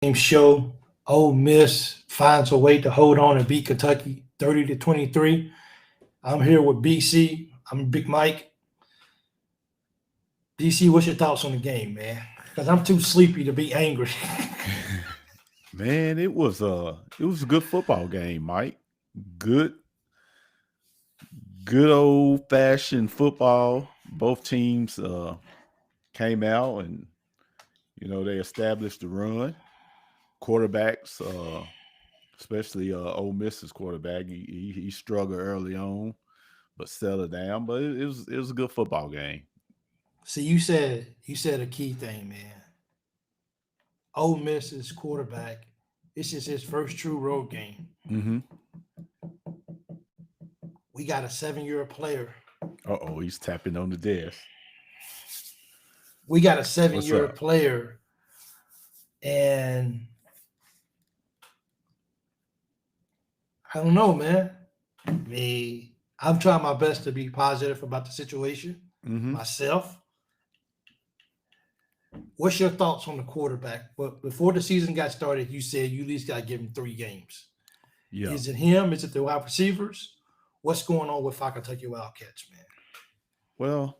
Game show. Ole Miss finds a way to hold on and beat Kentucky 30-23. I'm here with BC. I'm Big Mike. BC, what's your thoughts on the game, man? Because I'm too sleepy to be angry. Man, it was a good football game, Mike. Good good old fashioned football. Both teams came out and they established the run. Quarterbacks, especially Ole Miss's quarterback, he struggled early on, but settled down. But it was a good football game. See, you said a key thing, man. Ole Miss's quarterback. This is his first true road game. Mm-hmm. We got a 7-year player. Oh, he's tapping on the desk. We got a What's seven-year up? player, and I don't know, man. Me, I'm trying my best to be positive about the situation Mm-hmm. myself. What's your thoughts on the quarterback? But before the season got started, you said you at least got to give him 3 games. Yeah. Is it him? Is it the wide receivers? What's going on with Kentucky Wildcats, man? Well,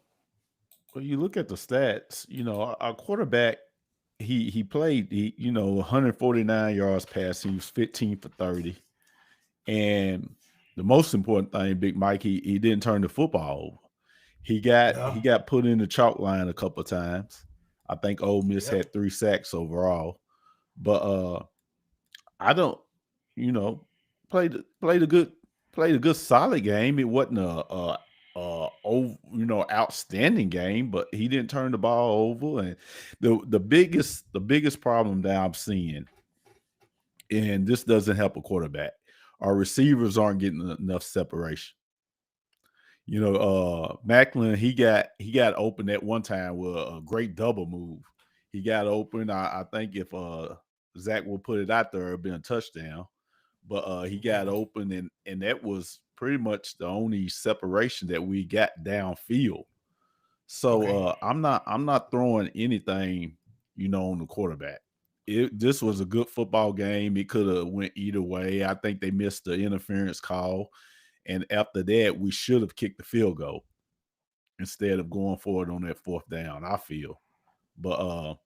when you look at the stats, our quarterback he played 149 yards passing. He was 15 for 30. And the most important thing, Big Mike, he didn't turn the football over. He got Yeah. he got put in the chalk line a couple of times. I think Ole Miss Yep. had 3 sacks overall. But I don't, you know, played played a good played a good solid game. It wasn't outstanding game, but he didn't turn the ball over. And the biggest problem that I'm seeing, and this doesn't help a quarterback, our receivers aren't getting enough separation. Macklin, he got open at one time with a great double move. He got open. I think if Zach will put it out there, it'd been a touchdown. But he got open, and that was pretty much the only separation that we got downfield. So Okay. I'm not throwing anything, on the quarterback. This was a good football game. It could have went either way. I think they missed the interference call, and after that, we should have kicked the field goal instead of going forward on that fourth down. I feel, but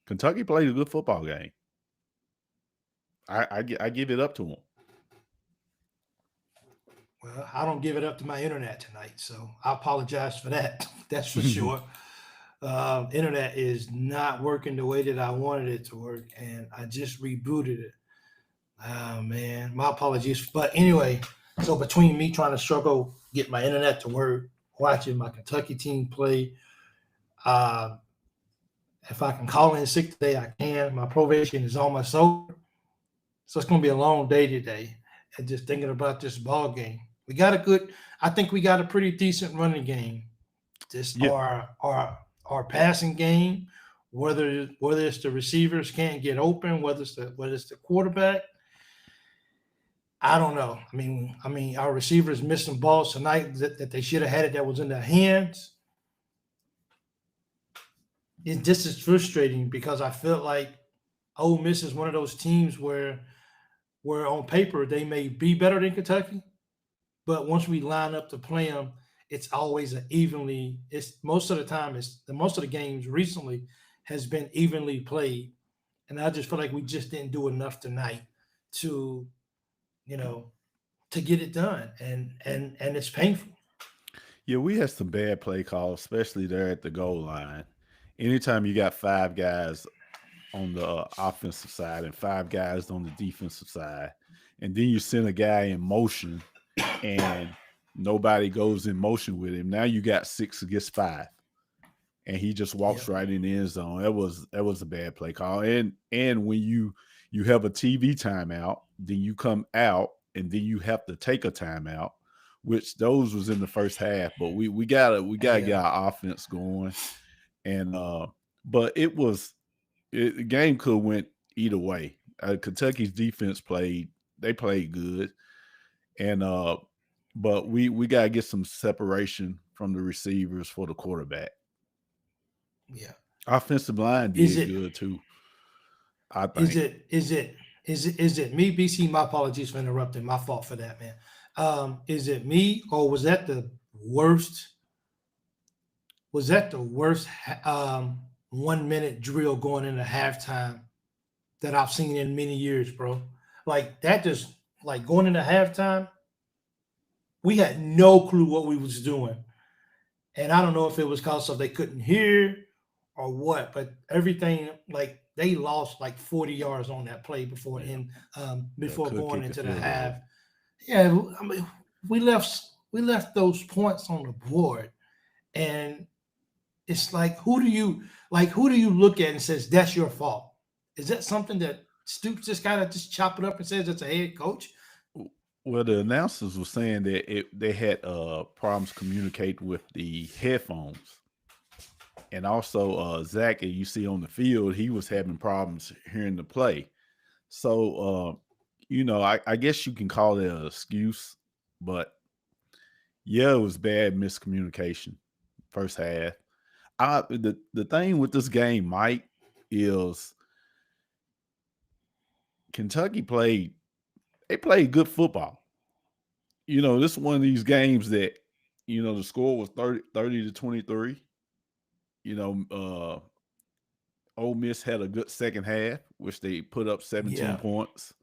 Kentucky played a good football game. I give it up to them. Well, I don't give it up to my internet tonight, so I apologize for that. That's for sure. Internet is not working the way that I wanted it to work, and I just rebooted it. Oh man, my apologies. But anyway, so between me trying to struggle get my internet to work, watching my Kentucky team play, uh, if I can call in sick today, I can. My probation is almost over, so it's going to be a long day today. And just thinking about this ball game, we got a good. I think we got a pretty decent running game. Just Yeah, our passing game, whether it's the receivers can't get open, whether it's the quarterback. I don't know. I mean, our receivers missed some balls tonight that they should have had it that was in their hands. It just is frustrating because I feel like Ole Miss is one of those teams where on paper they may be better than Kentucky, but once we line up to play them, it's always an evenly. It's most of the time. It's the most of the games recently has been evenly played, and I just feel like we just didn't do enough tonight to you know to get it done, and it's painful. yeah, we had some bad play calls, especially there at the goal line. Anytime you got 5 guys on the offensive side and 5 guys on the defensive side, and then you send a guy in motion and nobody goes in motion with him. Now you got 6 against 5, and he just Yeah, walks right in the end zone. That was a bad play call. And when you have a TV timeout, then you come out and then you have to take a timeout, which those was in the first half. But we gotta get yeah, our offense going. And but the game could have went either way. Kentucky's defense played good, and but we gotta get some separation from the receivers for the quarterback. yeah. Offensive line Is did it good too. I Is think. it is it is it me, BC? My apologies for interrupting. My fault for that, man. Is it me, or worst? Was that the worst 1 minute drill going into halftime that I've seen in many years, bro? Like that, just like going into halftime, we had no clue what we was doing, and I don't know if it was because of they couldn't hear or what, but everything, like they lost like 40 yards on that play Yeah. Yeah. before Could going kick the into the field half. goal. Yeah, I mean, we left those points on the board, and it's like who do you look at and says that's your fault? Is that something that Stoops just kind of just chop it up and says it's a head coach? Well, the announcers were saying that they had problems communicating with the headphones, and also Zach, you see on the field, he was having problems hearing the play. So, I guess you can call it an excuse, but yeah, it was bad miscommunication first half. The thing with this game, Mike, is Kentucky played good football. This is one of these games that, the score was 30-23. You know, Ole Miss had a good second half, which they put up 17 Yeah, points.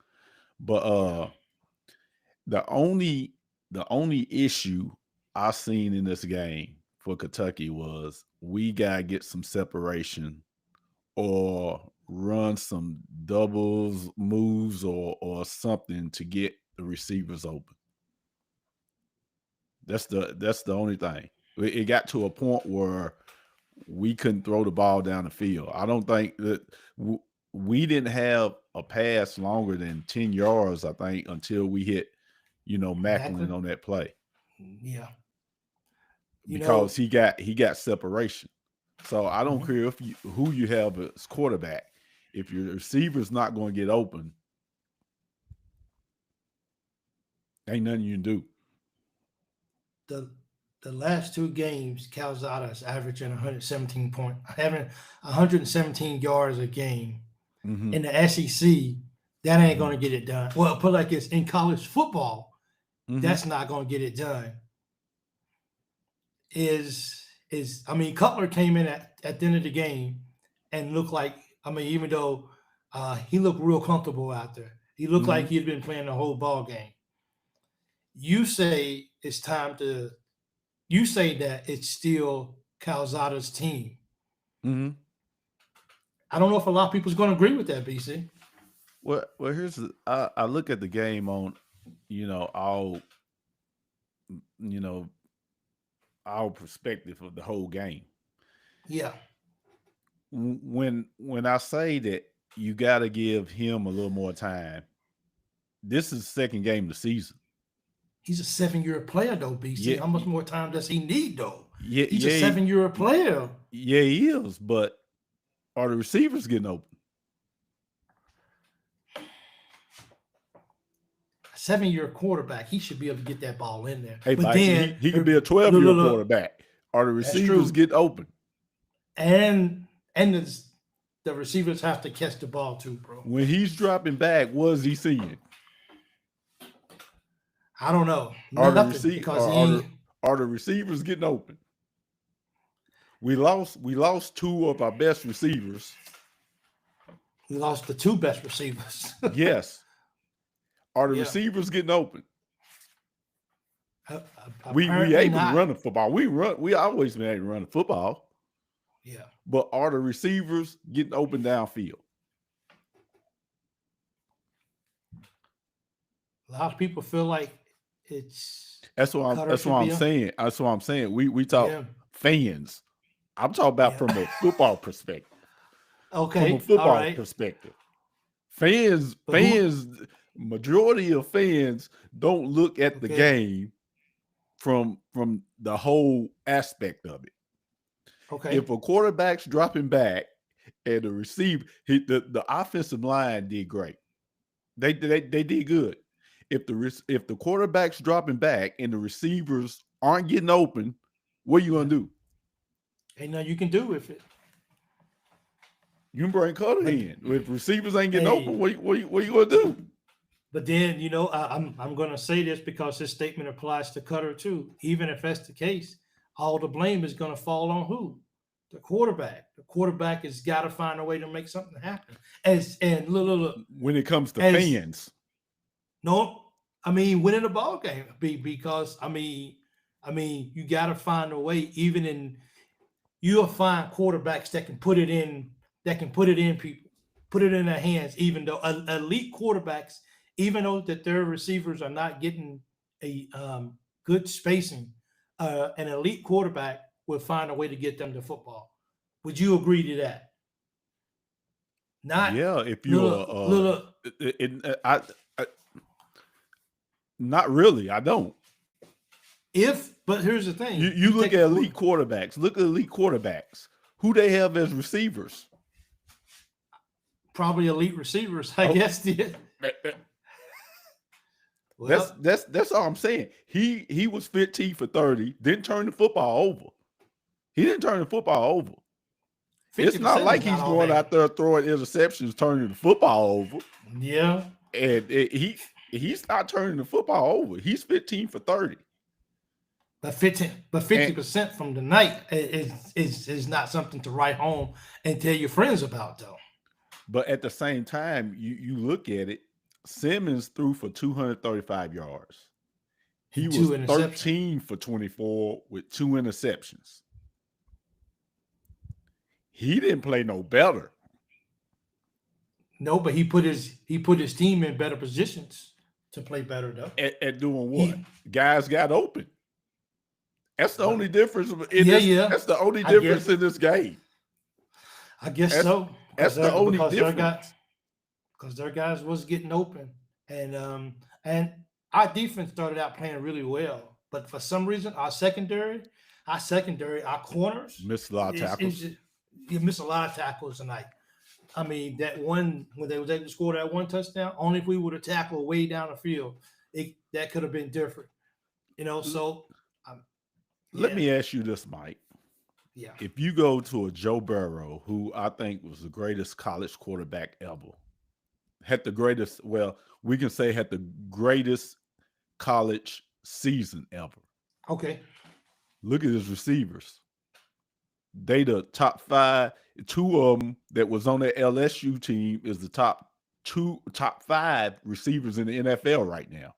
But yeah. the only the only issue I seen in this game for Kentucky was we gotta get some separation or run some doubles moves or something to get the receivers open. That's the only thing. It got to a point where we couldn't throw the ball down the field. I don't think that we didn't have a pass longer than 10 yards, I think, until we hit, Macklin Macklin. on that play Yeah. You because know. he got separation. So I don't Mhm. care who you have as quarterback. If your receiver's not going to get open, ain't nothing you can do. the the last two games, Calzada is averaging 117 yards a game. Hmm. In the SEC, that ain't Hmm. going to get it done. Well, put it like this: in college football, Hmm. that's not going to get it done. Is I mean, Cutler came in at the end of the game and looked like, I mean, even though he looked real comfortable out there, he looked Hmm. like he'd been playing the whole ball game. You say it's time to. You say that it's still Calzada's team. Hmm. I don't know if a lot of people's going to agree with that, BC. Well, I look at the game on, all you know our perspective of the whole game. Yeah, When I say that you got to give him a little more time, this is the second game of the season. he's a 7-year player though, BC. Yeah, How much more time does he need though? yeah, He's a yeah, 7-year player. yeah, he is. But are the receivers getting open? 7-year quarterback. He should be able to get that ball in there. Hey, But Mike, then, he could be a 12-year look, quarterback. Are the that's receivers true. getting open? And the receivers have to catch the ball too, bro. When he's dropping back, what is he seeing? I don't know Are the nothing receive because are, he are the ain't. are the receivers getting open? We lost two of our best receivers. We lost the two best receivers. Yes. Are the Yeah, receivers getting open? We apparently able to not. run the football. We always been able to run the football. Yeah, But are the receivers getting open downfield? a lot of people feel like it's That's what I'm Cutter that's what should I'm be a. saying. That's what I'm saying. We talk Yeah, fans. I'm talking about yeah. from a football perspective. From a Okay, all football right. perspective. Fans, But who? fans, majority of fans don't look at the Okay, game from the whole aspect of it. okay. If a quarterback's dropping back and the receiver, the offensive line did great. They did good. If the quarterback's dropping back and the receivers aren't getting open, what are you Yeah, gonna do? ain't nothing you can do with it. You can bring Cutter But in. If receivers ain't getting hey, open, what you gonna do? but then I'm going to say this because this statement applies to Cutter too. Even if that's the case, all the blame is going to fall on who? The quarterback. The quarterback has got to find a way to make something happen. Look. When it comes to As fans, no, I mean winning a ball game because I mean you got to find a way. Even in you'll find quarterbacks that can put it in people, put it in their hands. Even though elite quarterbacks, even though that their receivers are not getting a good spacing, an elite quarterback will find a way to get them to football. Would you agree to that? Not yeah. If look, I not really. I don't. But here's the thing. You look at elite quarterbacks. Look at elite quarterbacks. Who they have as receivers? Probably elite receivers, I guess. Well, that's all I'm saying. He was 15 for 30, didn't turn the football over. He didn't turn the football over. It's not like he's going out there throwing interceptions, turning the football over. Yeah. And he's not turning the football over. He's 15 for 30. But 50% from the night is not something to write home and tell your friends about, though. But at the same time, you look at it, Simmons threw for 235 yards. He was 13 for 24 with 2 interceptions. He didn't play no better. No, but he put his team in better positions to play better, though. At doing what? Guys got open. That's the only difference. That's the only difference in this game. I guess so. That's the only difference. Because their guys was getting open, and our defense started out playing really well, but for some reason our corners missed a lot of tackles. You missed a lot of tackles tonight. I mean, that one when they was able to score that one touchdown, only if we would have tackled way down the field, that could have been different. So let me ask you this, Mike. Yeah. If you go to a Joe Burrow, who I think was the greatest college quarterback ever, had the greatest college season ever. Okay. Look at his receivers. They the top 5. 2 of them that was on the LSU team is the top 5 receivers in the NFL right now.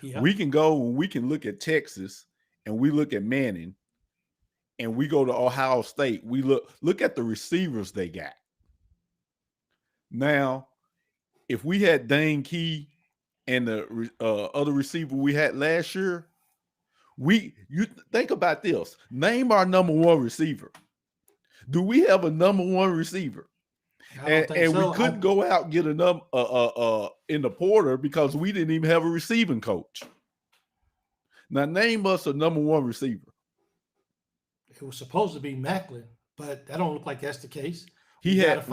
Yeah. We can look at Texas and we look at Manning and we go to Ohio State. We look at the receivers they got. Now, if we had Dane Key and the other receiver we had last year, you think about this. Name our number 1 receiver. Do we have a number 1 receiver? We couldn't go out and get a number in the Porter because we didn't even have a receiving coach. Now name us a number 1 receiver. It was supposed to be Macklin, but that don't look like that's the case. He had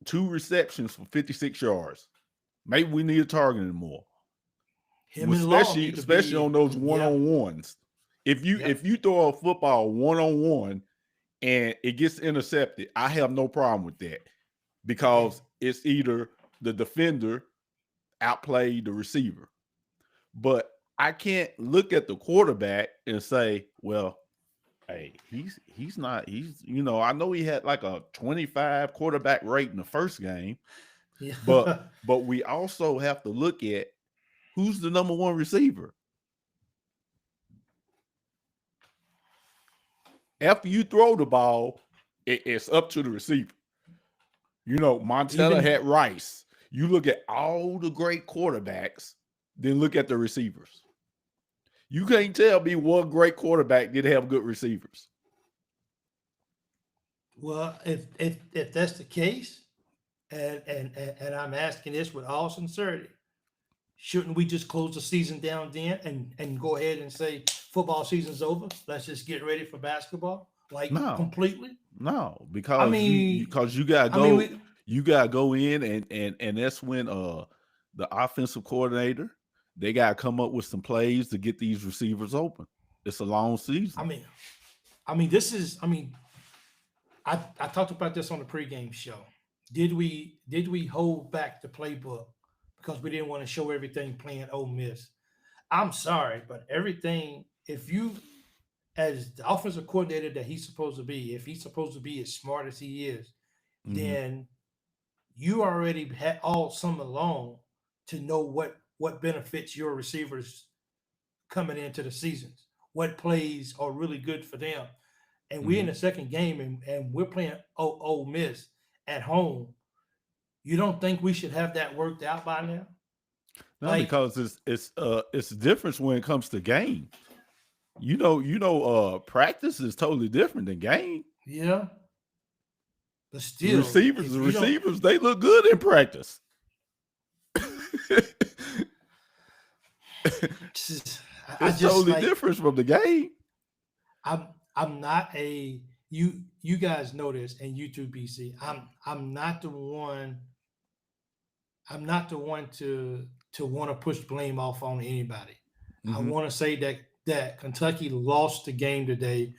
two receptions for 56 yards. Maybe we need to target him more. Especially on those one-on-ones. If you throw a football one-on-one and it gets intercepted, I have no problem with that because it's either the defender outplayed the receiver. But I can't look at the quarterback and say, well, hey, I know he had like a 25 quarterback rate in the first game, but we also have to look at who's the number 1 receiver. After you throw the ball, it's up to the receiver. Montana had Rice. You look at all the great quarterbacks, then look at the receivers. You can't tell me one great quarterback didn't have good receivers. Well, if that's the case, and I'm asking this with all sincerity, shouldn't we just close the season down then and go ahead and say football season's over? Let's just get ready for basketball, completely. No, because you gotta go. You gotta go in and that's when the offensive coordinator, they gotta come up with some plays to get these receivers open. It's a long season. I talked about this on the pregame show. Did we hold back the playbook because we didn't want to show everything playing Ole Miss? I'm sorry, but everything, if you, as the offensive coordinator that he's supposed to be, if he's supposed to be as smart as he is, Mm-hmm. then you already had all summer long to know what benefits your receivers coming into the seasons, what plays are really good for them. And we're in Mm-hmm. the second game, and we're playing Ole Miss at home. You don't think we should have that worked out by now? No, Like, because it's a difference when it comes to game. Practice is totally different than game. yeah, but The still, receivers, if the you don't, receivers, they look good in practice. just, I It's just totally like different from the game. I'm not a you guys know this, and you too, BC. I'm not the one. I'm not the one to want to push blame off on anybody. I Mm-hmm. want to say that Kentucky lost the game today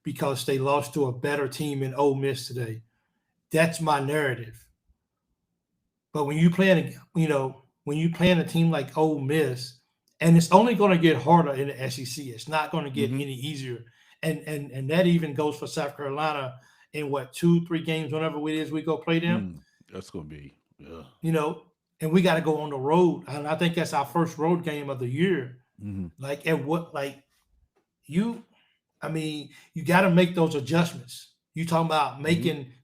because they lost to a better team in Ole Miss today. That's my narrative. But when you playing, when you playing a team like Ole Miss, and it's only going to get harder in the SEC. It's not going to get Mm-hmm. any easier. And that even goes for South Carolina in what 2-3 games, whenever it is we go play them. That's gonna be yeah. You know, and we got to go on the road. And I think that's our first road game of the year. Mm-hmm. Like at what like you I mean, you got to make those adjustments. Mm-hmm.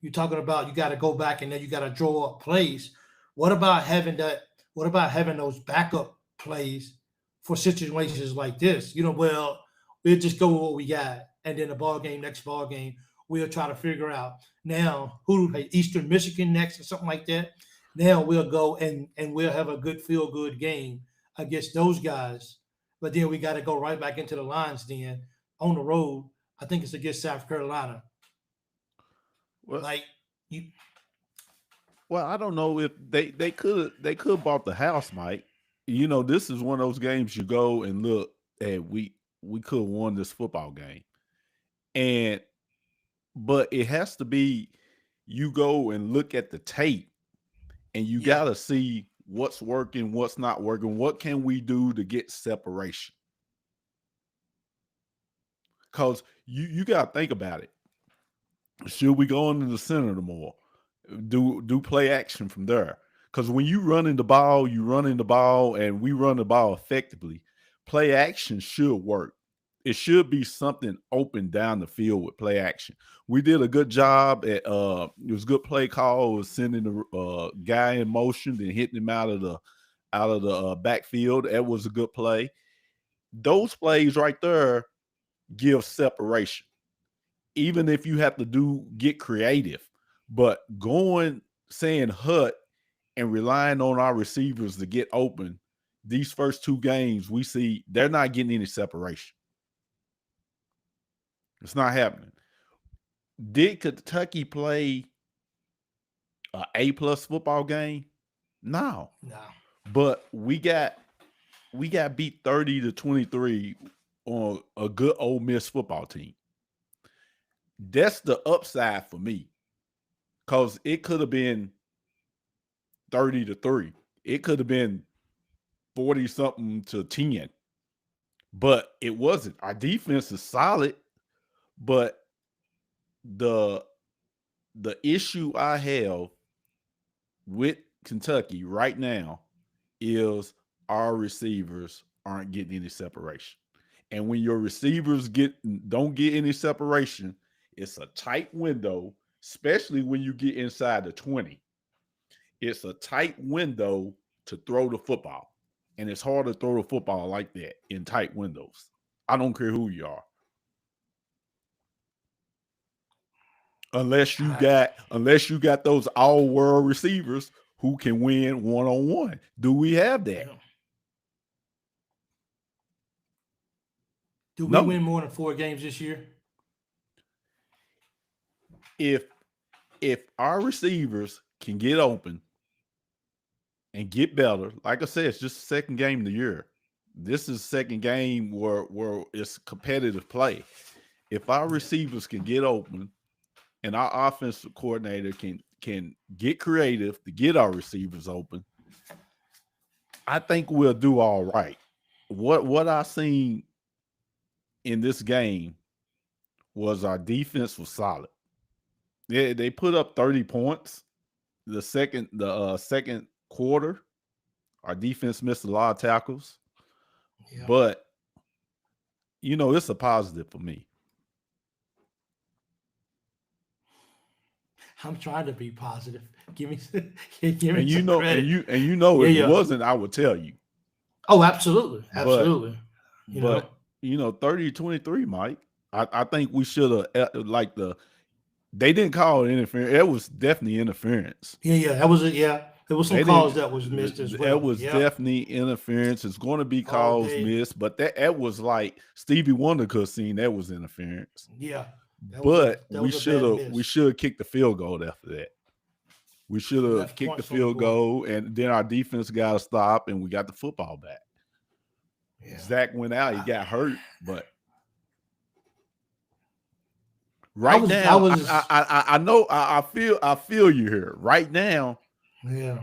You talking about you got to go back and then you got to draw up plays. What about having that? What about having those backup plays for situations like this? Well, we'll just go with what we got, and then next ball game, we'll try to figure out now who to play Eastern Michigan next or something like that. Now we'll go and we'll have a good feel good game against those guys, but then we got to go right back into the lines then on the road. I think it's against South Carolina. Well, Like you, I don't know if they could bought the house, Mike. This is one of those games you go and look. Hey, we could have won this football game, and but it has to be you go and look at the tape, and you yeah, got to see what's working, what's not working. What can we do to get separation? Because you got to think about it. Should we go into the center more? Do play action from there? Because when you run in the ball, and we run the ball effectively. Play action should work. It should be something open down the field with play action. We did a good job at it was good play call, was sending the guy in motion, then hitting him out of the backfield. That was a good play. Those plays right there give separation, even if you have to get creative. But saying hut and relying on our receivers to get open, these first two games we see they're not getting any separation. It's not happening. Did Kentucky play a A-plus football game? No. no, But we got beat 30-23 on a good Ole Miss football team. That's the upside for me. Because it could have been 30-3. It could have been 40 something to 10. But it wasn't. Our defense is solid, but the the issue I have with Kentucky right now is our receivers aren't getting any separation. And when your receivers don't get any separation, it's a tight window, especially when you get inside the 20. It's a tight window to throw the football. And it's hard to throw the football like that in tight windows. I don't care who you are. Unless you I, got those all-world receivers who can win one-on-one. Do we have you that? know, do we No. win more than 4 games this year? If our receivers can get open and get better, like I said, it's just the second game of the year. This is the second game where it's competitive play. If our Yeah, receivers can get open and our offensive coordinator can get creative to get our receivers open, I think we'll do all right. What I seen in this game was our defense was solid. They put up 30 points. The second quarter, our defense missed a lot of tackles, Yeah. but it's a positive for me. I'm trying to be positive. Give me give me And some credit. if it wasn't, I would tell you. Oh, absolutely. Absolutely. But 30-23, Mike. I think we should have they didn't call it interference. It was definitely interference. Yeah. That was it. Yeah. There was some calls that was missed as well. It was definitely interference. It's going to be calls missed, but that was like Stevie Wonder could have seen that was interference. Yeah. But we should kick the field goal after that. We should have kicked the field goal, and then our defense got to stop, and we got the football back. Yeah. Zach went out; he got hurt, but I know I feel you here. Right now, yeah.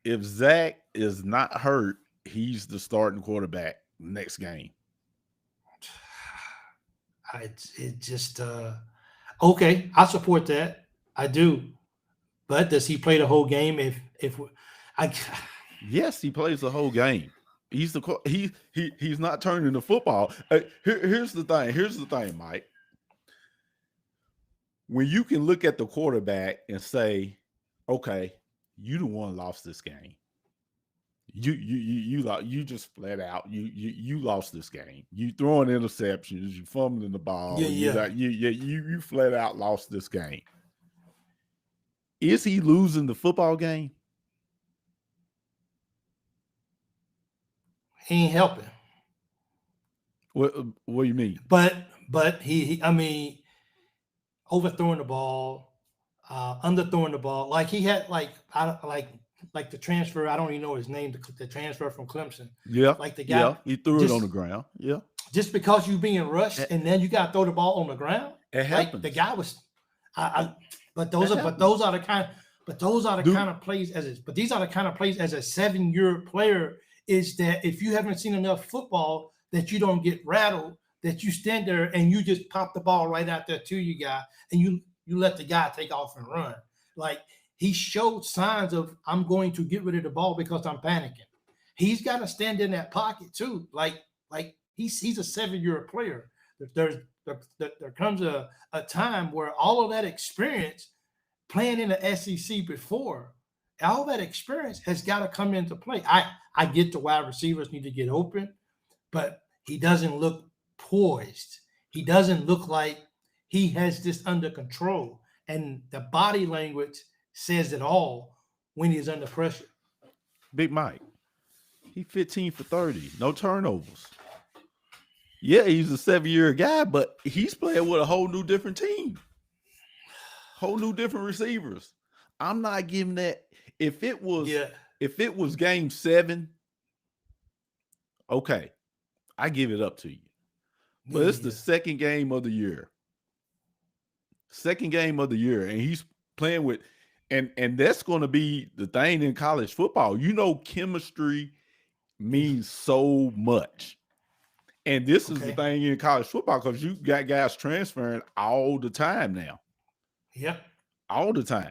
If Zach is not hurt, he's the starting quarterback next game. Okay. I support that. I do. But does he play the whole game? Yes, he plays the whole game. He's not turning the football. Here's the thing, Mike. When you can look at the quarterback and say, okay, you the one lost this game. You just flat out you lost this game. You throwing interceptions, you fumbling the ball. You flat out lost this game. Is he losing the football game? He ain't helping. What do you mean? But overthrowing the ball, underthrowing the ball. Like he had like the transfer. I don't even know his name. The transfer from Clemson. Yeah, like the guy. Yeah, he threw it on the ground. Yeah, just because you being rushed and then you got to throw the ball on the ground. It happens. Like the guy was. But those are the kind of plays these are the kind of plays as a 7-year player is that if you haven't seen enough football that you don't get rattled, that you stand there and you just pop the ball right out there to you guy and you let the guy take off and run. Like he showed signs of I'm going to get rid of the ball because I'm panicking. He's got to stand in that pocket too. Like he's a 7-year player. There comes a time where all of that experience playing in the SEC before, all that experience has got to come into play. I get the wide receivers need to get open, but he doesn't look poised. He doesn't look like he has this under control. And the body language says it all when he's under pressure. Big Mike, he 15 for 30, no turnovers. Yeah, he's a 7-year guy, but he's playing with a whole new different team. Whole new different receivers. I'm not giving that. If it was game 7, okay, I give it up to you. But it's the second game of the year. Second game of the year, and he's playing with, and that's going to be the thing in college football. Chemistry means so much. And this is the thing in college football because you got guys transferring all the time now. Yep. All the time.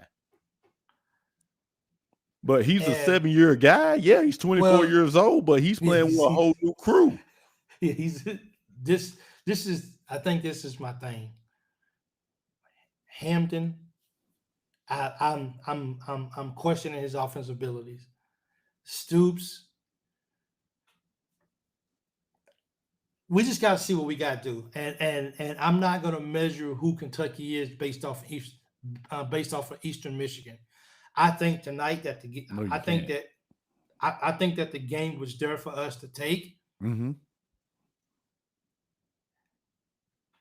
But he's a 7-year guy. Yeah, he's 24 years old, but he's playing with a whole new crew. Yeah, I think this is my thing. Hampton, I'm questioning his offensive abilities. Stoops, we just got to see what we got to do, and I'm not going to measure who Kentucky is based off of Eastern Michigan. I think tonight that I think that the game was there for us to take. Mm-hmm.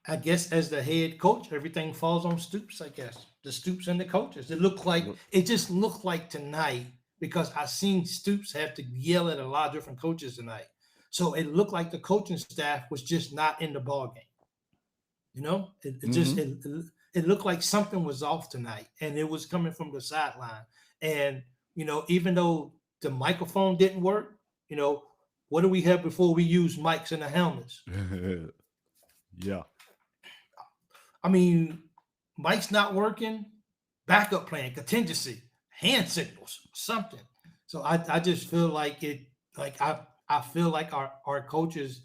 I guess as the head coach, everything falls on Stoops. I guess the Stoops and the coaches. It just looked like tonight because I seen Stoops have to yell at a lot of different coaches tonight. So it looked like the coaching staff was just not in the ball game. it looked like something was off tonight, and it was coming from the sideline. And even though the microphone didn't work, you know, what do we have before we use mics and the helmets? Yeah. I mean, mics not working, backup plan, contingency, hand signals, something. So I just feel like it, like I feel like our coaches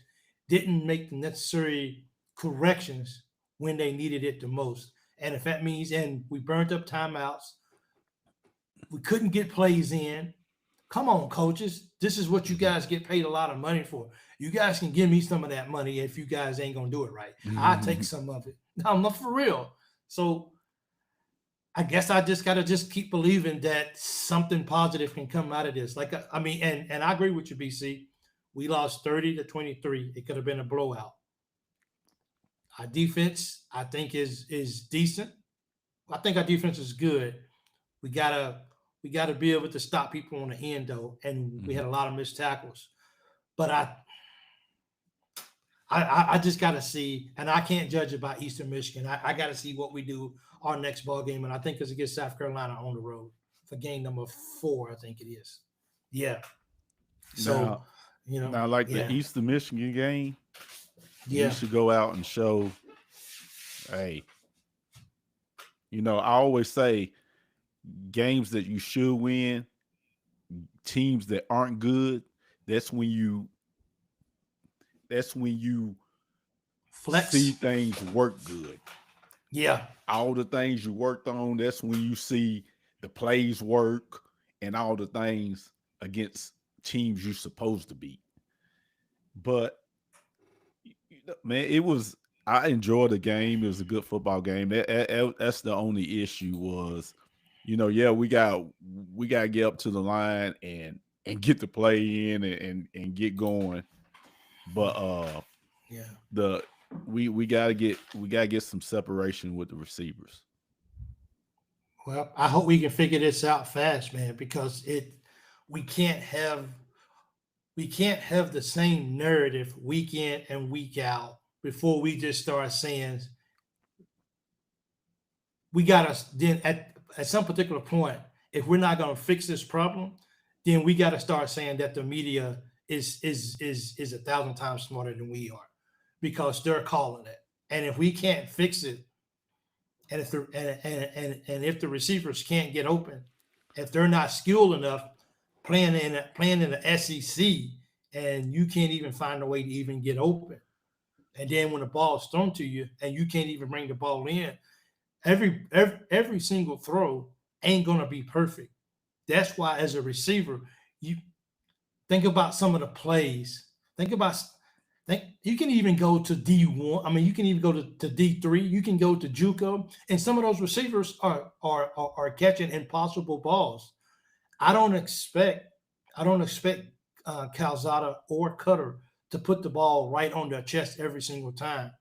didn't make the necessary corrections when they needed it the most. And if that means, and we burned up timeouts, we couldn't get plays in. Come on, coaches. This is what you guys get paid a lot of money for. You guys can give me some of that money if you guys ain't gonna do it right. I'll take some of it. I'm not for real. So I guess I just gotta just keep believing that something positive can come out of this. Like I mean, and I agree with you, BC. We lost 30-23. It could have been a blowout. Our defense, I think, is decent. I think our defense is good. We gotta we gotta be able to stop people on the end though, and we had a lot of missed tackles. But I just gotta see, and I can't judge it by Eastern Michigan. I gotta see what we do our next ball game, and I think it's against South Carolina on the road for game number 4. I think it is. Yeah. So Now, like the yeah, Eastern Michigan game, we yeah, should go out and show, hey, I always say games that you should win, teams that aren't good, that's when you see flex. things work good. Yeah, All the things you worked on, that's when you see the plays work and all the things against teams you're supposed to beat. But man, I enjoyed the game. It was a good football game. That's the only issue was, yeah, we got to get up to the line and get the play in and get going. But yeah. the we gotta get some separation with the receivers. Well, I hope we can figure this out fast, man, because we can't have we can't have the same narrative week in and week out before we just start saying we gotta then at some particular point, if we're not gonna fix this problem, then we gotta start saying that the media is 1,000 times smarter than we are because they're calling it. And if we can't fix it, and if the receivers can't get open, if they're not skilled enough playing in the SEC, and you can't even find a way to even get open, and then when the ball is thrown to you and you can't even bring the ball in, every single throw ain't gonna be perfect. That's why as a receiver, you think about some of the plays. Think about think you can even go to D1. I mean, you can even go to D3. You can go to JUCO, and some of those receivers are catching impossible balls. I don't expect Calzada or Cutter to put the ball right on their chest every single time.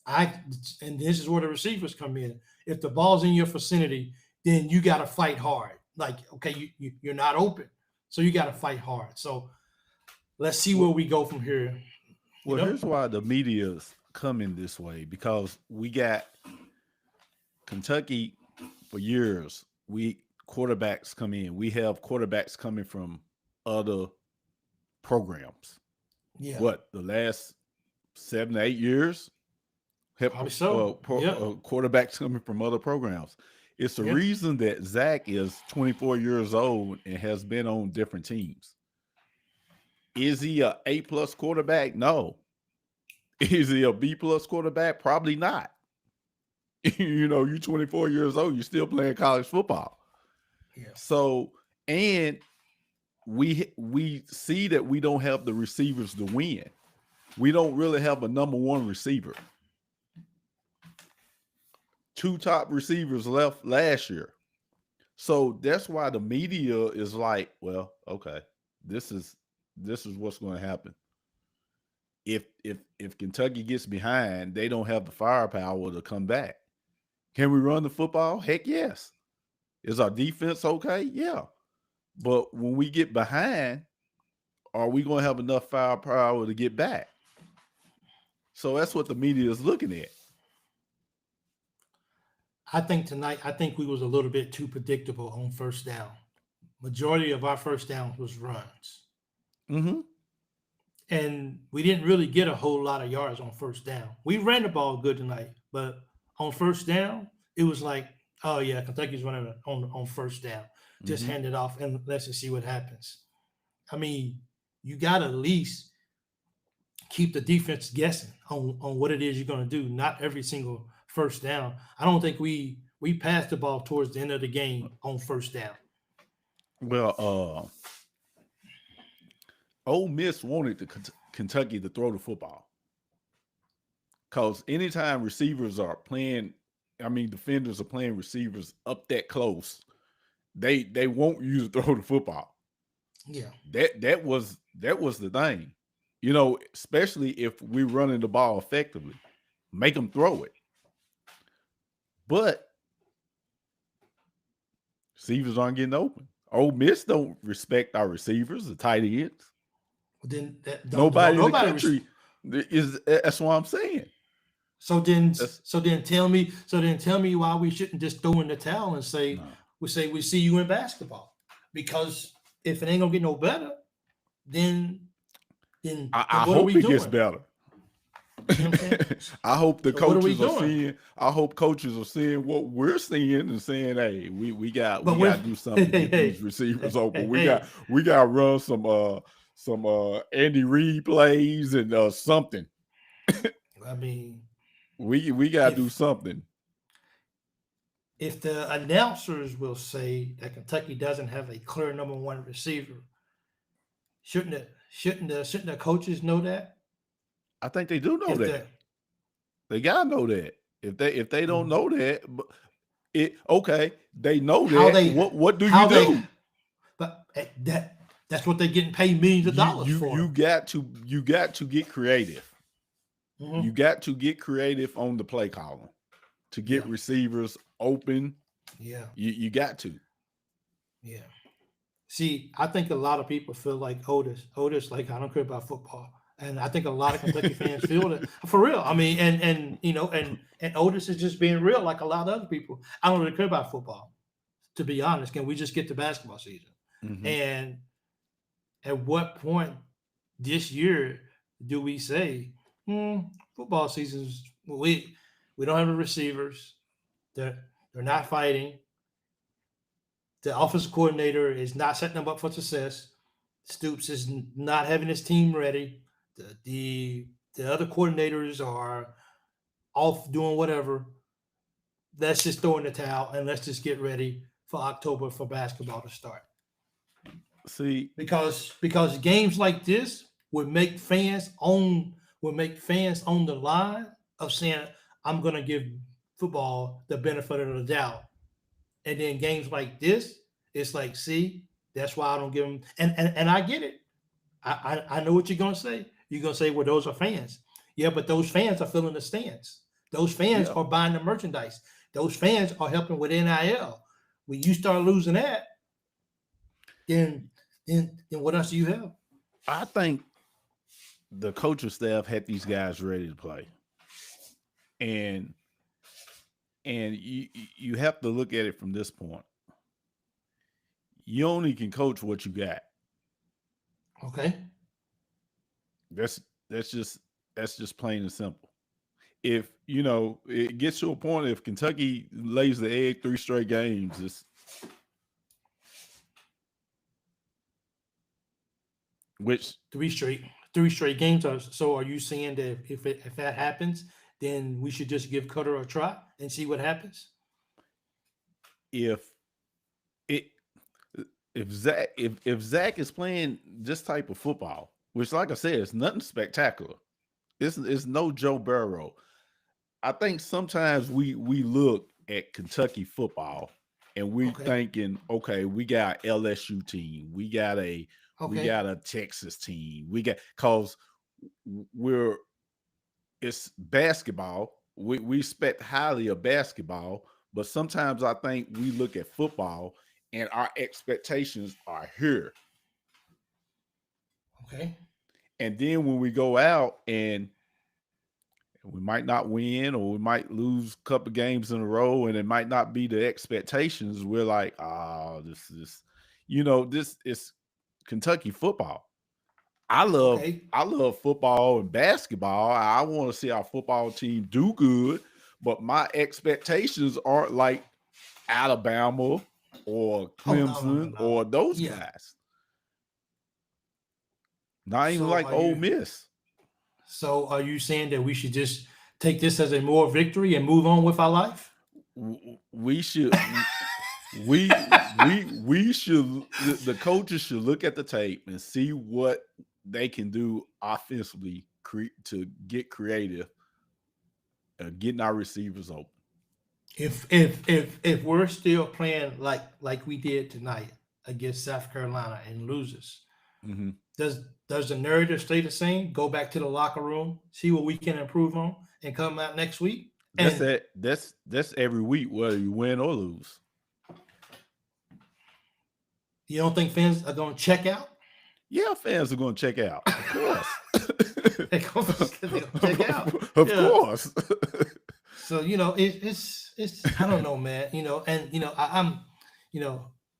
I and this is where the receivers come in. If the ball's in your vicinity, then you got to fight hard. Like, okay, you're not open, so you got to fight hard. So let's see where Well, we go from here. You well, know? here's why the media's coming this way, because we got Kentucky for years. We quarterbacks come in. We have quarterbacks coming from other programs. Yeah, What, the last 7 to 8 years? Have probably so. Yeah, quarterbacks coming from other programs. It's the yeah, reason that Zach is 24 years old and has been on different teams. Is he a A+ quarterback? No. Is he a B+ quarterback? Probably not. You're 24 years old, you're still playing college football. yeah. So, and we see that we don't have the receivers to win. We don't really have a number one receiver. 2 top receivers left last year. So that's why the media is like, well, okay, this is what's going to happen. If Kentucky gets behind, they don't have the firepower to come back. Can we run the football? Heck yes. Is our defense okay? Yeah. But when we get behind, are we going to have enough firepower to get back? So that's what the media is looking at. I think tonight, I think we was a little bit too predictable on first down. Majority of our first downs was runs. Mm-hmm. And we didn't really get a whole lot of yards on first down. We ran the ball good tonight, but on first down, it was like, oh yeah, Kentucky's running on first down. Just Mm-hmm. hand it off and let's just see what happens. I mean, you got to at least keep the defense guessing on what it is you're going to do. Not every single first down. I don't think we passed the ball towards the end of the game on first down. Well, Ole Miss wanted Kentucky to throw the football because anytime receivers are playing, I mean, defenders are playing receivers up that close, they want you to throw the football. Yeah. That was the thing, you know, especially if we're running the ball effectively, make them throw it. But receivers aren't getting open. Ole Miss don't respect our receivers, the tight ends. But then don't Nobody in the nobody country is. That's what I'm saying. So then, That's so then tell me why we shouldn't just throw in the towel and say no. we see you in basketball, because if it ain't gonna get no better, then I what are hope we it doing? gets better. You know what I'm saying? I hope the So what are we coaches are doing? seeing. I hope coaches are seeing what we're seeing and saying, "Hey, we got But to when do something to get these receivers open. We got to run some Andy Reid plays and something. I mean, We got to do if something." if the announcers will say that Kentucky doesn't have a clear number one receiver, shouldn't the coaches know that? I think they do know If that. the They gotta know that. If they don't mm, know that, okay, they know how that. they What do you how they do? but that's what they're getting paid millions of dollars You for. got to get creative. You Hmm. got to get creative on the play column to Yeah, get receivers open. yeah, You got to. yeah. See, I think a lot of people feel like Otis, like I don't care about football, and I think a lot of Kentucky fans feel that for real. I mean, and you know, and Otis is just being real, like a lot of other people. I don't really care about football, to be honest. Can we just get to basketball season? Mm-hmm. And at what point this year do we say, football seasons? We don't have the receivers. They're not fighting. The offensive coordinator is not setting them up for success. Stoops is not having his team ready. The other coordinators are off doing whatever. Let's just throw in the towel and let's just get ready for October for basketball to start. See, Because games like this would make fans on the line of saying, I'm gonna give football the benefit of the doubt. And then games like this, it's like, see, that's why I don't give them. And I get it. I know what you're gonna say. You're gonna say, well, those are fans. Yeah, but those fans are filling the stands. Those fans yeah, are buying the merchandise. Those fans are helping with NIL. When you start losing that, then then what else do you have? I think the coaching staff had these guys ready to play, and you have to look at it from this point. You only can coach what you got. Okay. That's that's just plain and simple. If you know it gets to a point, if Kentucky lays the egg 3 straight games, it's which Three straight games. So are you saying that if that happens, then we should just give Cutter a try and see what happens? if it if Zach is playing this type of football, which like I said, it's nothing spectacular. It's no Joe Burrow. I think sometimes we look at Kentucky football and we Okay. thinking, okay, we got LSU team, we Okay. got a Texas team, we got because we're it's basketball. We expect highly of basketball, but sometimes I think we look at football and our expectations are here. Okay. And then when we go out and We might not win, or we might lose a couple games in a row, and it might not be the expectations. We're like, this is, this is Kentucky football. I Okay. love football and basketball. I want to see our football team do good, but my expectations aren't like Alabama or Oh, no. Clemson or those Yeah. guys. Not even So like are Ole you Miss. so are you saying that we should just take this as a moral victory and move on with our life? We should we should the coaches should look at the tape and see what they can do offensively to get creative, getting our receivers open. If we're still playing like we did tonight against South Carolina and loses, Mm-hmm. does the narrative stay the same? Go back to the locker room, see what we can improve on, and come out next week. That's And that. That's every week, whether you win or lose. you don't think fans are going to check out? Yeah, fans are going to check out, of course. They're going to check out. Of course. So it's I don't know, man. And I'm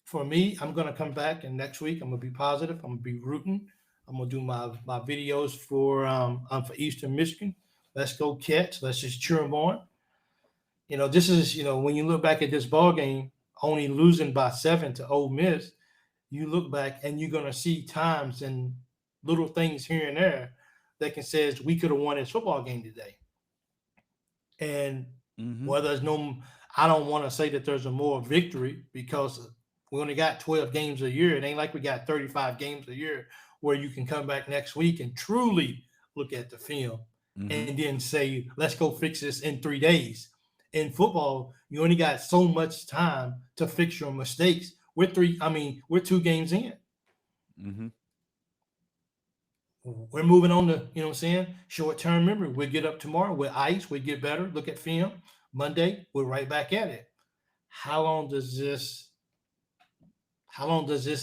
for me, I'm gonna come back, and next week I'm gonna be positive. I'm gonna be rooting. I'm gonna do my videos for Eastern Michigan. Let's go Cats. Let's just cheer them on. This is when you look back at this ball game, only losing by 7 to Ole Miss. You look back and you're gonna see times and little things here and there that can says we could have won this football game today. And whether there's I don't want to say that there's a more victory because we only got 12 games a year. It ain't like we got 35 games a year where you can come back next week and truly look at the film and then say, let's go fix this in 3 days. In football, you only got so much time to fix your mistakes. We're 2 games in. Mm-hmm. We're moving on to, what I'm saying, short-term memory. We'll get up tomorrow with ice. We'll get better, look at film. Monday, we're right back at it. How long does this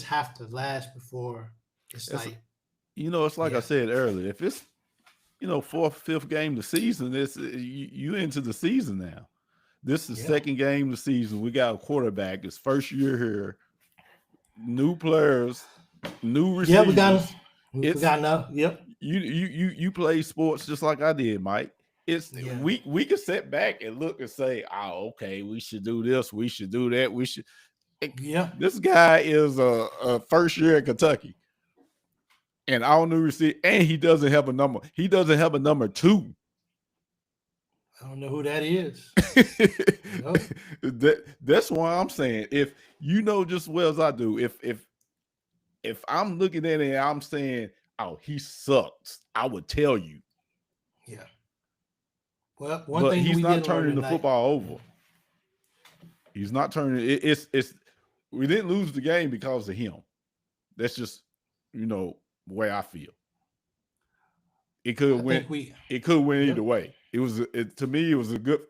have to last before it's like... It's like I said earlier, if it's, 4th, 5th game of the season, it's you into the season now. This is the second game of the season. We got a quarterback. It's first year here. New players, new receivers. Yeah, we got enough. Yep. You play sports just like I did, Mike. We can sit back and look and say, oh, okay, we should do this, we should do that, we should. Yeah. This guy is a first year in Kentucky, and all new receiver, and he doesn't have a number. He doesn't have a number 2. I don't know who that is. That's why I'm saying, if you know just as well as I do, if I'm looking at it and I'm saying, oh, he sucks, I would tell you. Yeah. Well, but he's not turning the football over. He's not turning it. It's we didn't lose the game because of him. That's just the way I feel. It could win. It could win either way. To me, it was a good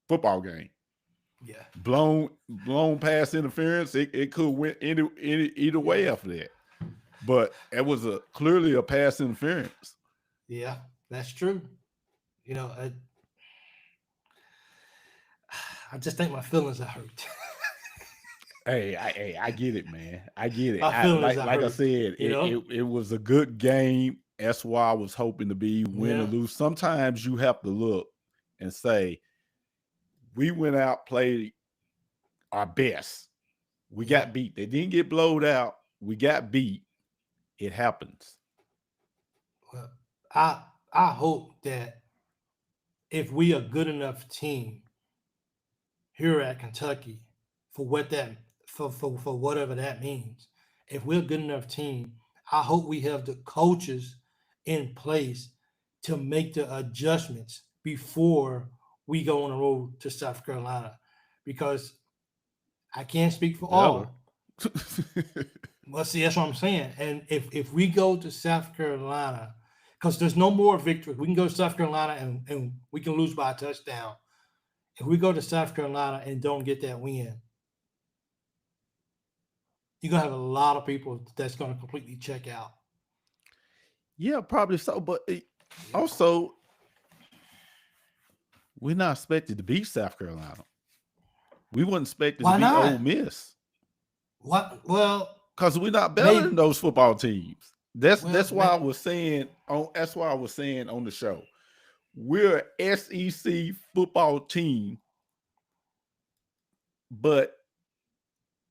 football game. Yeah. Blown pass interference. It could win either way after that. But it was clearly a pass interference. Yeah, that's true. I just think my feelings are hurt. Hey, I get it, man. I get it. Like I said, it was a good game. That's why I was hoping to be win or lose. Sometimes you have to look and say, we went out, played our best. We got beat. They didn't get blowed out. We got beat. It happens. Well, I hope that if we are a good enough team here at Kentucky for whatever that means, if we're a good enough team, I hope we have the coaches in place to make the adjustments before we go on the road to South Carolina, because I can't speak for all. Well, see, that's what I'm saying. And if we go to South Carolina, because there's no more victory, we can go to South Carolina and we can lose by a touchdown. If we go to South Carolina and don't get that win, you're going to have a lot of people that's going to completely check out. Yeah, probably so. But also, We're not expected to beat South Carolina. We weren't expected Why to beat not? Ole Miss. What? Well, Because we're not better maybe. than those football teams. That's Well, why I was saying on the show. We're an SEC football team, but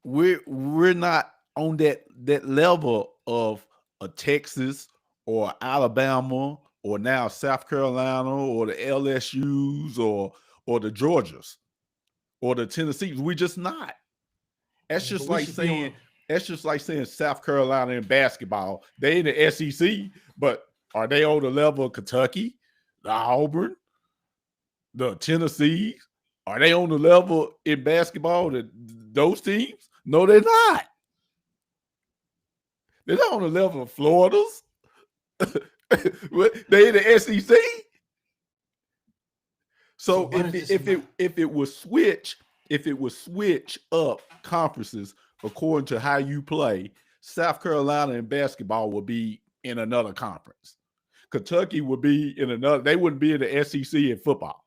we're not on that level of a Texas or Alabama or now South Carolina or the LSUs or the Georgias or the Tennessees. We're just not. That's but just we like should be on. saying South Carolina in basketball. They in the SEC, but are they on the level of Kentucky, the Auburn, the Tennessee? Are they on the level in basketball that those teams? No, they're not. They're not on the level of Florida's. They in the SEC. So if it was switch up conferences according to how you play, South Carolina in basketball would be in another conference. Kentucky would be in another. They wouldn't be in the SEC in football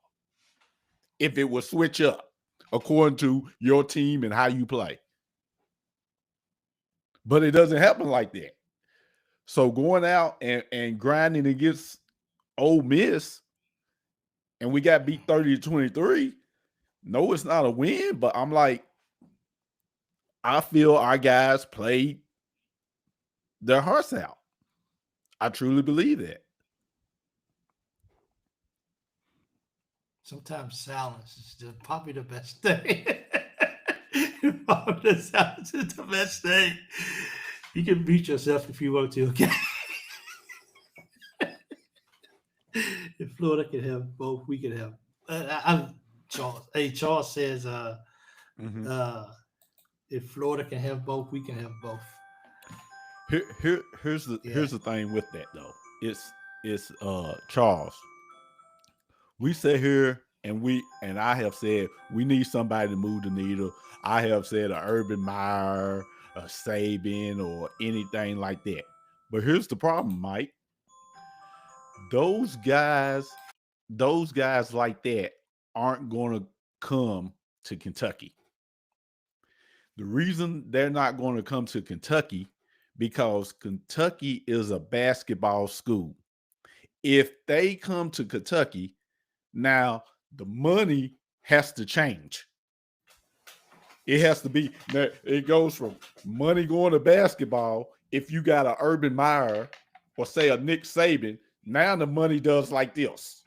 if it was switch up according to your team and how you play. But it doesn't happen like that. So going out and grinding against Ole Miss, and we got beat 30-23. No, it's not a win, but I'm like, I feel our guys played their hearts out. I truly believe that. Sometimes silence is probably the best thing. Silence is the best thing. You can beat yourself if you want to, okay? If Florida can have both, we can have. I'm Charles. Hey, Charles says, if Florida can have both, we can have both. Here's the thing with that though. It's Charles. We sit here and I have said we need somebody to move the needle. I have said a Urban Meyer, a Saban, or anything like that. But here's the problem, Mike. Those guys like that aren't going to come to Kentucky. The reason they're not going to come to Kentucky because Kentucky is a basketball school. If they come to Kentucky, now the money has to change. It has to be, it goes from money going to basketball. If you got an Urban Meyer or say a Nick Saban, now the money does like this.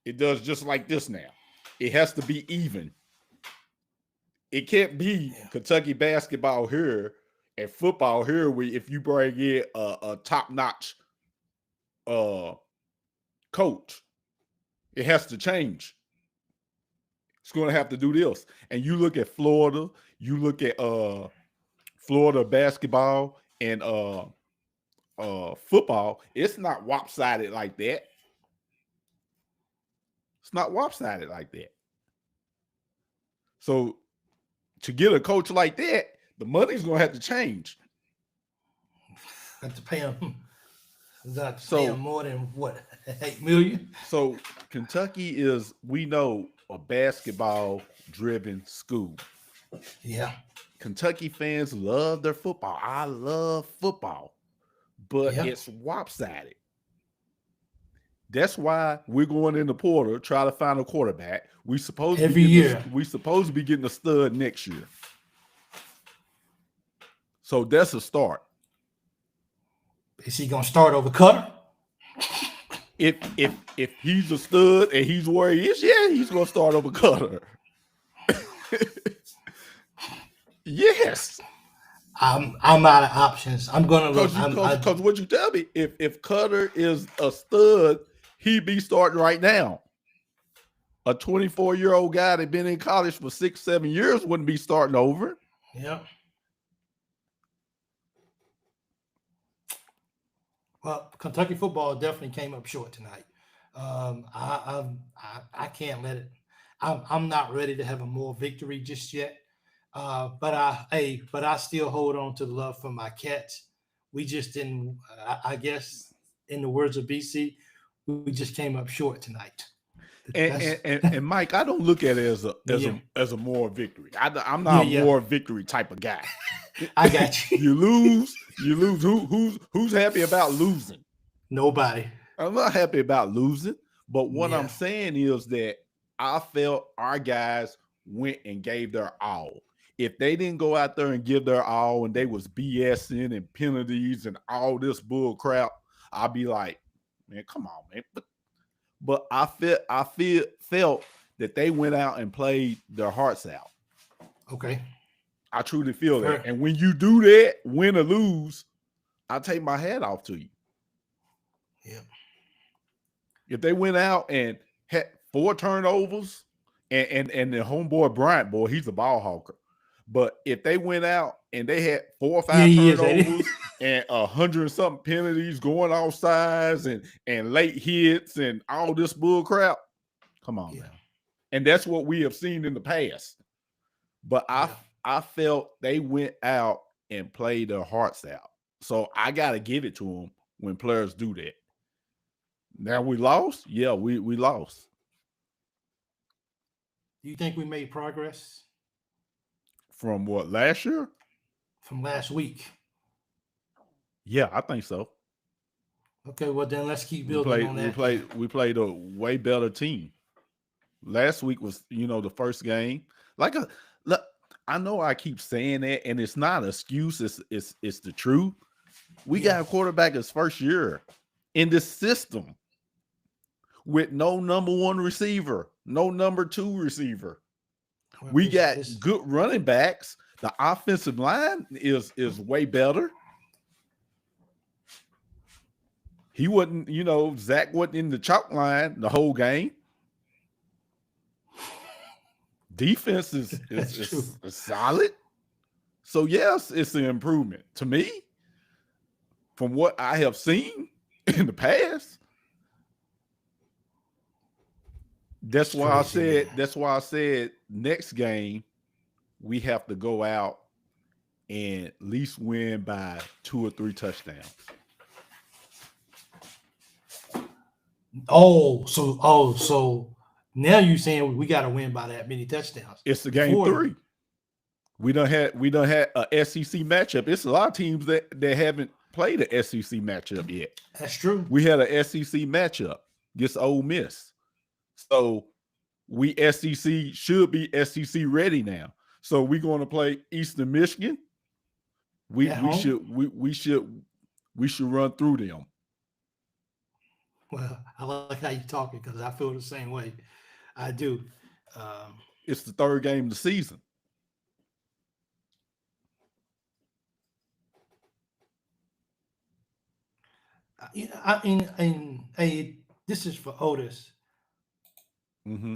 It does just like this now. It has to be even. It can't be Kentucky basketball here and football here where if you bring in a top-notch coach, it has to change. It's going to have to do this. And you look at Florida, you look at Florida basketball and football, it's not lopsided like that. It's not lopsided like that. So to get a coach like that, the money's going to have to change. Have to pay him. Pay him more than what, $8 million? So Kentucky is, we know, a basketball-driven school. Yeah. Kentucky fans love their football. I love football, but it's lopsided. That's why we're going in the portal, try to find a quarterback. We supposed to be getting a stud next year. So that's a start. Is he gonna start over Cutter? If he's a stud and he's where he is, yeah, he's gonna start over Cutter. Yes. I'm out of options. I'm gonna look. Because what you tell me, if Cutter is a stud, he'd be starting right now. A 24-year-old guy that been in college for 6-7 years wouldn't be starting over. Yeah. Well, Kentucky football definitely came up short tonight. I can't let it. I'm not ready to have a more victory just yet. But I still hold on to the love for my Cats. We just didn't. I guess in the words of BC, we just came up short tonight. And Mike, I don't look at it as a moral victory. I'm not a moral victory type of guy. I got you. You lose. Who's happy about losing? Nobody. I'm not happy about losing. But what I'm saying is that I felt our guys went and gave their all. If they didn't go out there and give their all and they was BSing and penalties and all this bull crap, I'd be like, man, come on, man. But I felt that they went out and played their hearts out. Okay. I truly feel that. And when you do that, win or lose, I take my hat off to you. Yeah. If they went out and had 4 turnovers, and the homeboy Bryant, boy, he's a ball hawker. But if they went out and they had 4 or 5 turnovers and 100-something penalties, going off sides and late hits and all this bull crap, come on now. And that's what we have seen in the past. But I felt they went out and played their hearts out. So I got to give it to them when players do that. Now we lost? Yeah, we lost. Do you think we made progress? From what, last year? From last week. Yeah, I think so. Okay, well then let's keep building on that. We played a way better team. Last week was, the first game. I know I keep saying that, and it's not an excuse. It's the truth. We got a quarterback his first year in this system with no number 1 receiver, no number 2 receiver. We got good running backs. The offensive line is way better. He wasn't, Zach wasn't in the chalk line the whole game. Defense is solid. So, yes, it's an improvement. To me, from what I have seen in the past, that's why I said next game we have to go out and at least win by 2 or 3 touchdowns. So now you're saying we got to win by that many touchdowns. It's the game 3. We done had a SEC matchup. It's a lot of teams that haven't played an SEC matchup yet. That's true. We had an SEC matchup against Ole Miss. So we SEC should be SEC ready now. So we're going to play Eastern Michigan. We should run through them. Well, I like how you're talking because I feel the same way. I do. It's the 3rd game of the season. This is for Otis. Mm-hmm.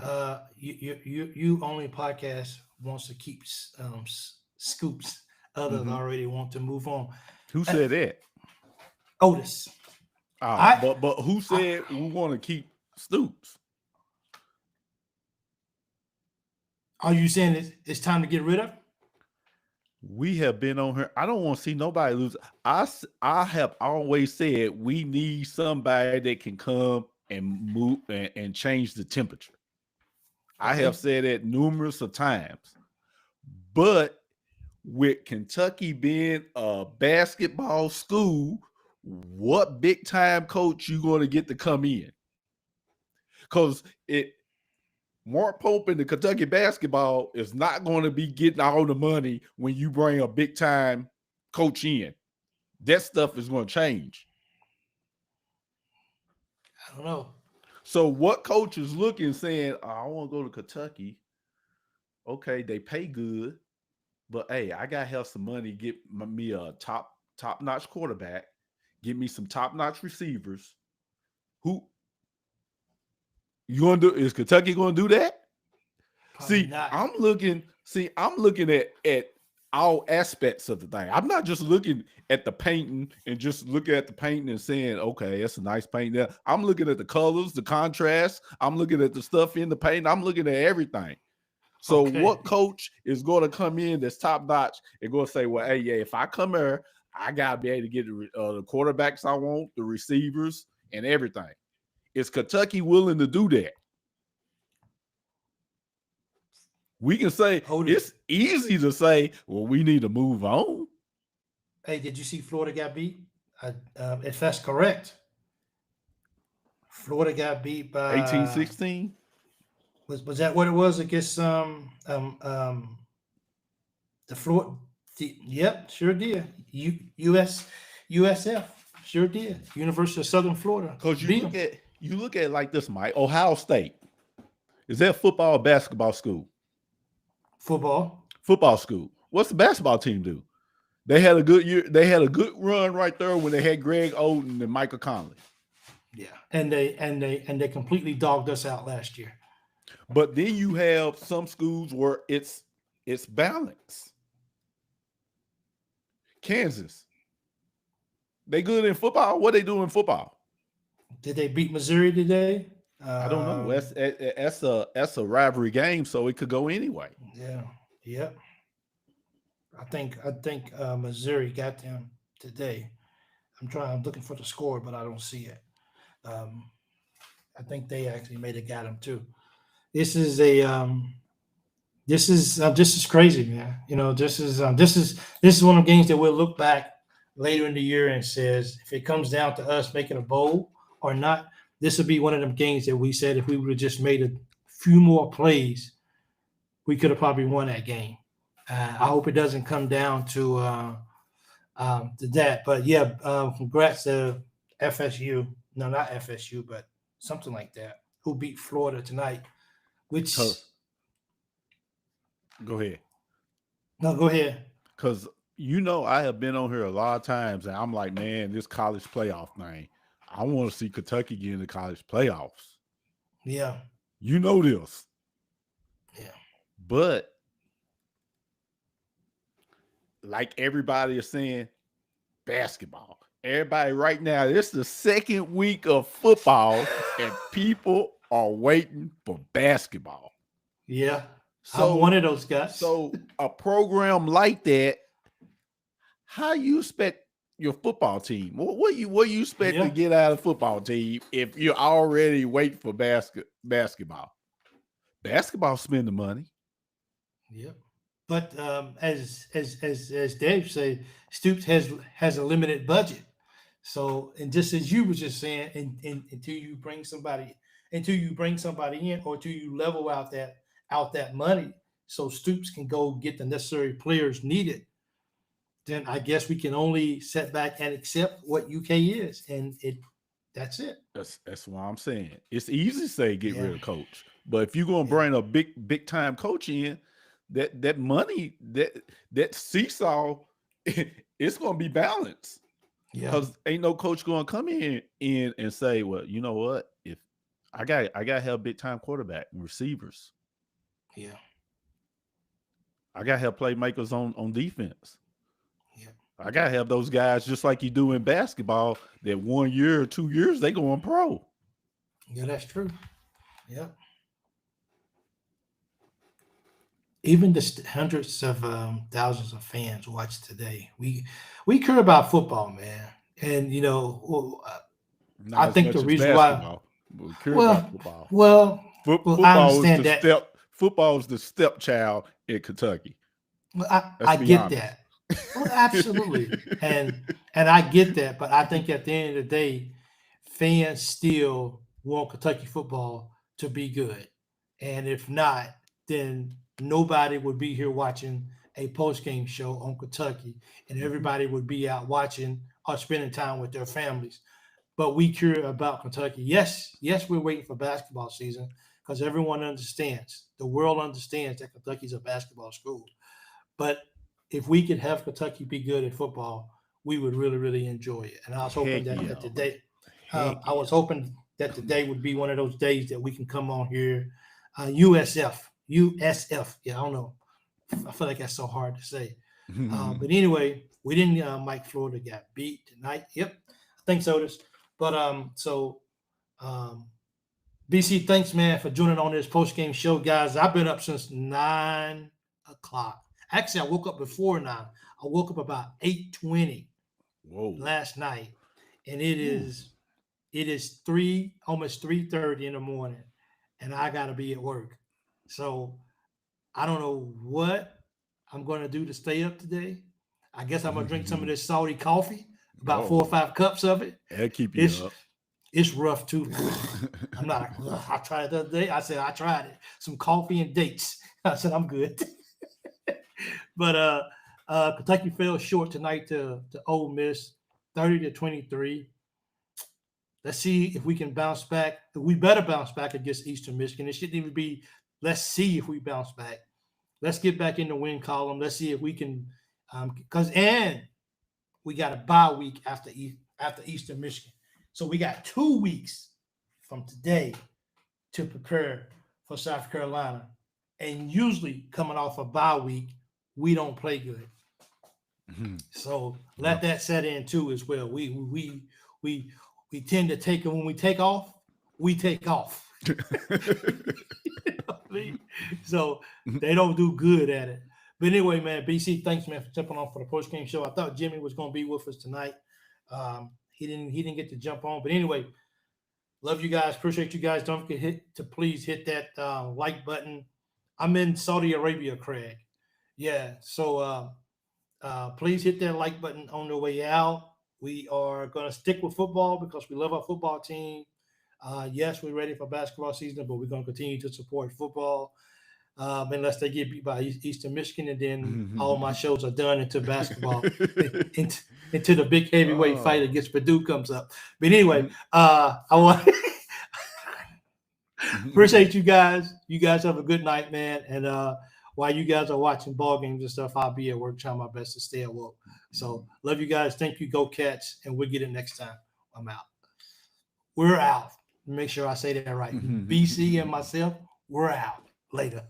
You only podcast wants to keep scoops. Others already want to move on. Who said that? Otis. But who said we want to keep Stoops? Are you saying it's time to get rid of? We have been on here. I don't want to see nobody lose. I have always said we need somebody that can come and move and change the temperature. I have said that numerous of times. But with Kentucky being a basketball school, what big time coach you going to get to come in? Because Mark Pope in the Kentucky basketball is not going to be getting all the money when you bring a big time coach in. That stuff is going to change. I don't know. So what coach is looking saying, I want to go to Kentucky. Okay, they pay good, but hey, I got to have some money, get me a top-notch quarterback, get me some top-notch receivers. Who you going to do? Is Kentucky going to do that? Probably See, not. I'm looking at all aspects of the thing. I'm not just looking at the painting and just looking at the painting and saying, okay, that's a nice paint there. I'm looking at the colors, the contrast. I'm looking at the stuff in the paint. I'm looking at everything. So what coach is going to come in that's top-notch and going to say, well, hey, yeah, if I come here, I got to be able to get the quarterbacks I want, the receivers, and everything. Is Kentucky willing to do that? We can say it's easy to say, well, we need to move on. Hey, did you see Florida got beat? If that's correct, Florida got beat by 18-16. Was that what it was against the Florida? Yep, sure did. USF sure did. University of Southern Florida. Because you look at it like this, Mike. Ohio State, is that football or basketball school? Football school. What's the basketball team do? They had a good year. They had a good run right there when they had Greg Oden and Michael Conley. Yeah, and they completely dogged us out last year. But then you have some schools where it's balance. Kansas, they good in football. What they do in football? Did they beat Missouri today? I don't know. That's a rivalry game, so it could go anyway. Yeah. Yep. I think Missouri got them today. I'm looking for the score, but I don't see it. I think they actually may have got them too. This is crazy, man. This is one of the games that we'll look back later in the year and says if it comes down to us making a bowl or not, this would be one of them games that we said if we would have just made a few more plays, we could have probably won that game. I hope it doesn't come down to that. But yeah, congrats to FSU. No, not FSU, but something like that, who beat Florida tonight. Which go ahead. No, go ahead. Because I have been on here a lot of times, and I'm like, man, this college playoff thing. I want to see Kentucky get in the college playoffs. Yeah. You know this. Yeah. But like everybody is saying, basketball. Everybody right now, it's the second week of football, and people are waiting for basketball. Yeah. So I'm one of those guys. So a program like that, how you expect your football team? What you expect to get out of football team if you're already waiting for basketball? Basketball spend the money. Yep. But as Dave said, Stoops has a limited budget. So, and just as you were just saying, until you bring somebody in, or until you level out that money, so Stoops can go get the necessary players needed, then I guess we can only sit back and accept what UK is, and that's it. That's what I'm saying. It's easy to say get rid of coach, but if you're gonna bring a big time coach in, that money, that seesaw, it's gonna be balanced. Yeah, because ain't no coach gonna come in and say, well, you know what? If I got to have big time quarterback and receivers. Yeah, I got to have playmakers on defense. Yeah, I got to have those guys just like you do in basketball. That 1 year or 2 years they going pro. Yeah, that's true. Yeah. Even the hundreds of thousands of fans watch today. We care about football, man, and I think the reason why. Well, I understand that. Football is the stepchild in Kentucky. Well, I get that. Well, absolutely, and I get that, but I think at the end of the day, fans still want Kentucky football to be good, and if not, then nobody would be here watching a post-game show on Kentucky, and everybody would be out watching or spending time with their families. But we care about Kentucky. Yes, we're waiting for basketball season because everyone understands. The world understands that Kentucky's a basketball school. But if we could have Kentucky be good at football, we would really, really enjoy it. And I was hoping that today, today would be one of those days that we can come on here, USF. Yeah, I don't know. I feel like that's so hard to say. But anyway, we didn't. Mike Florida got beat tonight. Yep, I think so. But BC, thanks, man, for joining on this post-game show, guys. I've been up since 9 o'clock. Actually, I woke up before 9. I woke up about 8:20 last night, and it it is almost 3:30 in the morning, and I gotta be at work. So I don't know what I'm gonna do to stay up today. I guess I'm gonna drink some of this salty coffee, about 4 or 5 cups of it. That'll keep you It's up. it's rough too. I'm not. I tried it the other day. I said I tried it. Some coffee and dates. I said I'm good. But Kentucky fell short tonight to Ole Miss, 30-23. Let's see if we can bounce back. We better bounce back against Eastern Michigan. It shouldn't even be. Let's see if we bounce back. Let's get back in the win column. Let's see if we can. And we got a bye week after Eastern Michigan, so we got 2 weeks from today to prepare for South Carolina. And usually, coming off a bye week, we don't play good. So let that set in too as well. We tend to take it when we take off. We take off. You know what I mean? So they don't do good at it. But anyway, man, BC, thanks, man, for jumping on for the post-game show. I thought Jimmy was going to be with us tonight. He didn't get to jump on. But anyway, love you guys. Appreciate you guys. Don't forget please hit that like button. I'm in Saudi Arabia, Craig. Yeah, so please hit that like button on the way out. We are going to stick with football because we love our football team. Yes, we're ready for basketball season, but we're going to continue to support football unless they get beat by Eastern Michigan, and then all my shows are done into basketball, into the big heavyweight fight against Purdue comes up. But anyway, I want appreciate you guys. You guys have a good night, man. And while you guys are watching ball games and stuff, I'll be at work trying my best to stay awoke. So love you guys. Thank you. Go Cats. And we'll get it next time. I'm out. We're out. Make sure I say that right. BC and myself, we're out. Later.